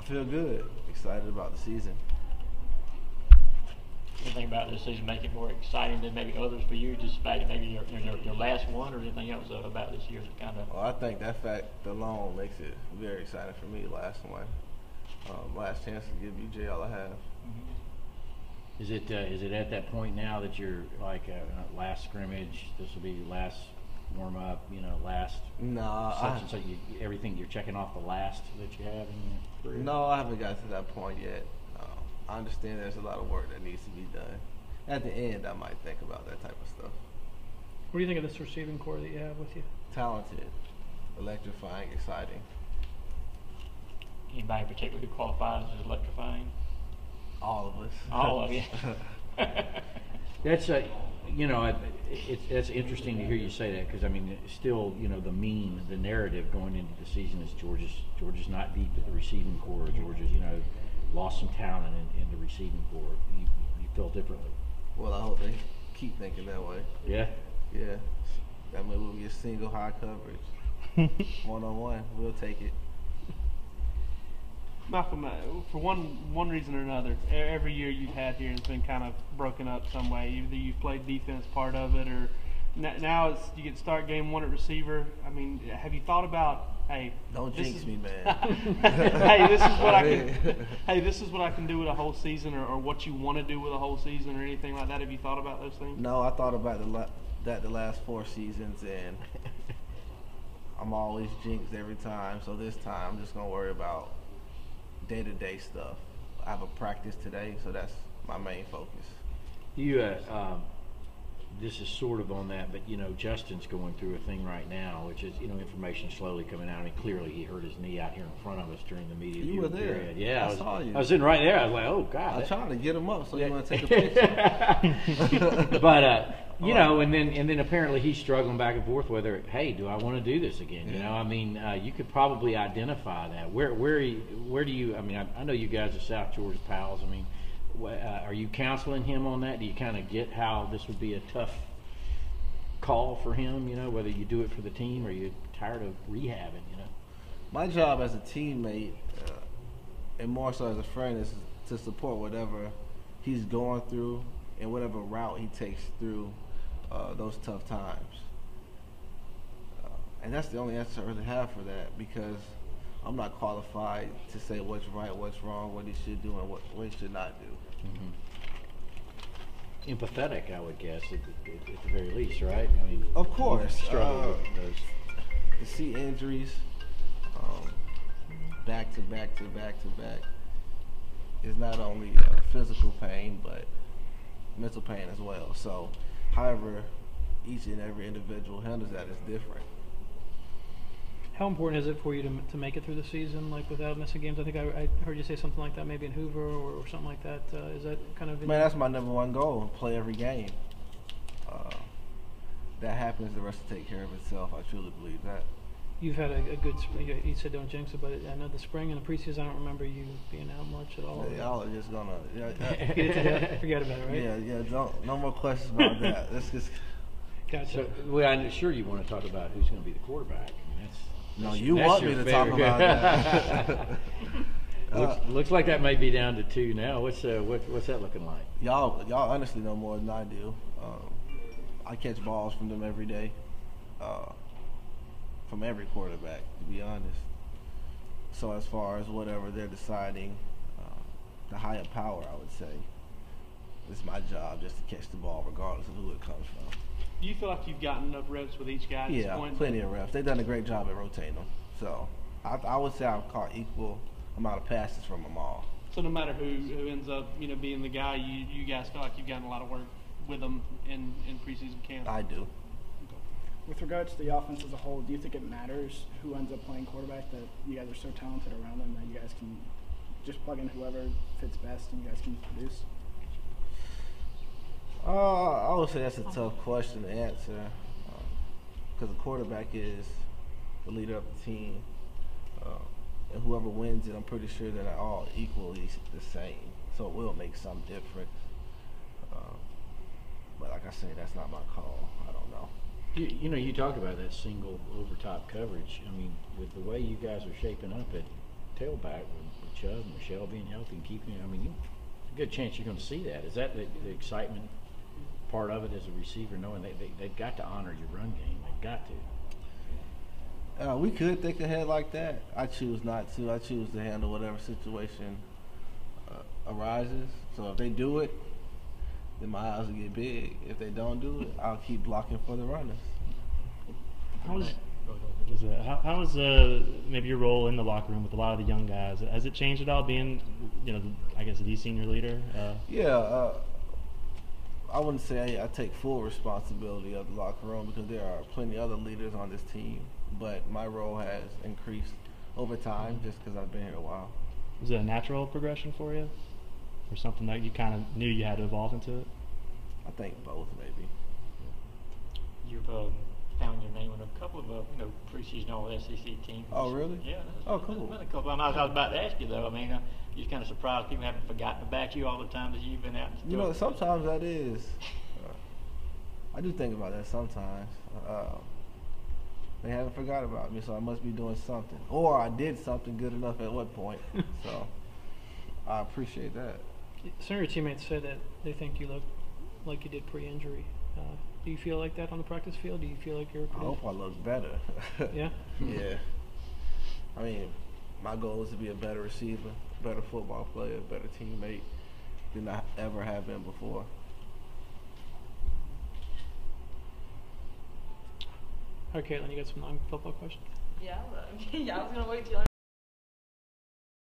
feel good. Excited about the season. Anything about this season make it more exciting than maybe others for you? Just the fact that maybe your last one, or anything else about this year kind of? Well, I think that fact alone makes it very exciting for me. Last one, last chance to give UJ all I have. Is it at that point now that you're like last scrimmage? This will be last warm up. Last. No, such and such. Everything you're checking off the last that you have in your career. No, I haven't got to that point yet. I understand there's a lot of work that needs to be done. At the end, I might think about that type of stuff. What do you think of this receiving core that you have with you? Talented, electrifying, exciting. Anybody in particular who qualifies as electrifying? All of us. All of you. That's that's interesting to hear you say that, because I mean, still, the narrative going into the season is Georgia's not deep at the receiving core. Georgia's lost some talent in the receiving core. You feel differently. Well, I hope they keep thinking that way. Yeah. Yeah. That way we'll get single high coverage. One-on-one, we'll take it. Malcolm, for one reason or another, every year you've had here has been kind of broken up some way. Either you've played defense part of it, or now you get to start game one at receiver. I mean, have you thought about, hey, don't jinx me, man. Hey, this is what I can. Hey, this is what I can do with a whole season, or what you want to do with a whole season, or anything like that. Have you thought about those things? No, I thought about the last 4 seasons, and I'm always jinxed every time. So this time, I'm just gonna worry about day-to-day stuff. I have a practice today, so that's my main focus. This is sort of on that, but Justin's going through a thing right now, which is information slowly coming out. I mean, clearly he hurt his knee out here in front of us during the media. You were there. Period. Yeah, I saw you. I was sitting right there. I was like, oh God. I tried to get him up, so you want to take a picture. But and then apparently he's struggling back and forth whether, hey, do I want to do this again? Yeah. I mean, you could probably identify that. Where do you? I mean, I know you guys are South Georgia pals. I mean, are you counseling him on that? Do you kind of get how this would be a tough call for him? Whether you do it for the team or you're tired of rehabbing. My job as a teammate, and more so as a friend, is to support whatever he's going through and whatever route he takes through those tough times. And that's the only answer I really have for that, because I'm not qualified to say what's right, what's wrong, what he should do, and what he should not do. Empathetic, I would guess, at the very least, right? I mean, of course. Struggle with those. To see injuries back to back to back to back is not only physical pain, but mental pain as well. So, however, each and every individual handles that is different. How important is it for you to make it through the season, like without missing games? I think I heard you say something like that, maybe in Hoover or something like that. Is that kind of? Man, that's my #1 goal: play every game. That happens, the rest will take care of itself. I truly believe that. You've had a good spring. You said don't jinx it, but I know the spring and the preseason, I don't remember you being out much at all. Y'all are just gonna forget about it, right? Yeah. No more questions about that. Let's just. Gotcha. So, I'm sure you want to talk about who's going to be the quarterback. I mean, no, you want me to talk about that. Looks like that may be down to 2 now. What's that looking like? Y'all honestly know more than I do. I catch balls from them every day, from every quarterback, to be honest. So as far as whatever they're deciding, the higher power, I would say, it's my job just to catch the ball regardless of who it comes from. Do you feel like you've gotten enough reps with each guy at this point? Yeah, plenty of reps. They've done a great job at rotating them. So I would say I've caught equal amount of passes from them all. So no matter who ends up being the guy, you guys feel like you've gotten a lot of work with them in preseason camp? I do. Okay. With regards to the offense as a whole, do you think it matters who ends up playing quarterback, that you guys are so talented around them that you guys can just plug in whoever fits best and you guys can produce? I would say that's a tough question to answer, because the quarterback is the leader of the team, and whoever wins it, I'm pretty sure that they're all equally the same. So it will make some difference. But like I say, that's not my call. I don't know. You talk about that single over top coverage. I mean, with the way you guys are shaping up at tailback with Chubb, Michelle being healthy and keeping. I mean, a good chance you're going to see that. Is that the excitement part of it as a receiver, knowing they've got to honor your run game? They've got to. We could think ahead like that. I choose not to. I choose to handle whatever situation arises. So if they do it, then my eyes will get big. If they don't do it, I'll keep blocking for the runners. How is maybe your role in the locker room with a lot of the young guys? Has it changed at all, being, I guess, the senior leader? I wouldn't say I take full responsibility of the locker room because there are plenty of other leaders on this team, but my role has increased over time just because I've been here a while. Was it a natural progression for you, or something that you kind of knew you had to evolve into it? I think both, maybe. You've found your name on a couple of preseason All-SEC teams. Oh, really? Yeah. Oh, cool. Been a couple. I was about to ask you though. I mean, you're kind of surprised people haven't forgotten about you all the time that you've been out. And Sometimes that is. I do think about that sometimes. They haven't forgot about me, so I must be doing something, or I did something good enough at what point. So I appreciate that. Some of your teammates said that they think you look like you did pre-injury. Do you feel like that on the practice field? Do you feel like you're? I hope I look better. Yeah. Yeah. I mean, my goal is to be a better receiver, better football player, better teammate than I ever have been before. All right, Caitlin, you got some non-football questions? Yeah, I was gonna wait till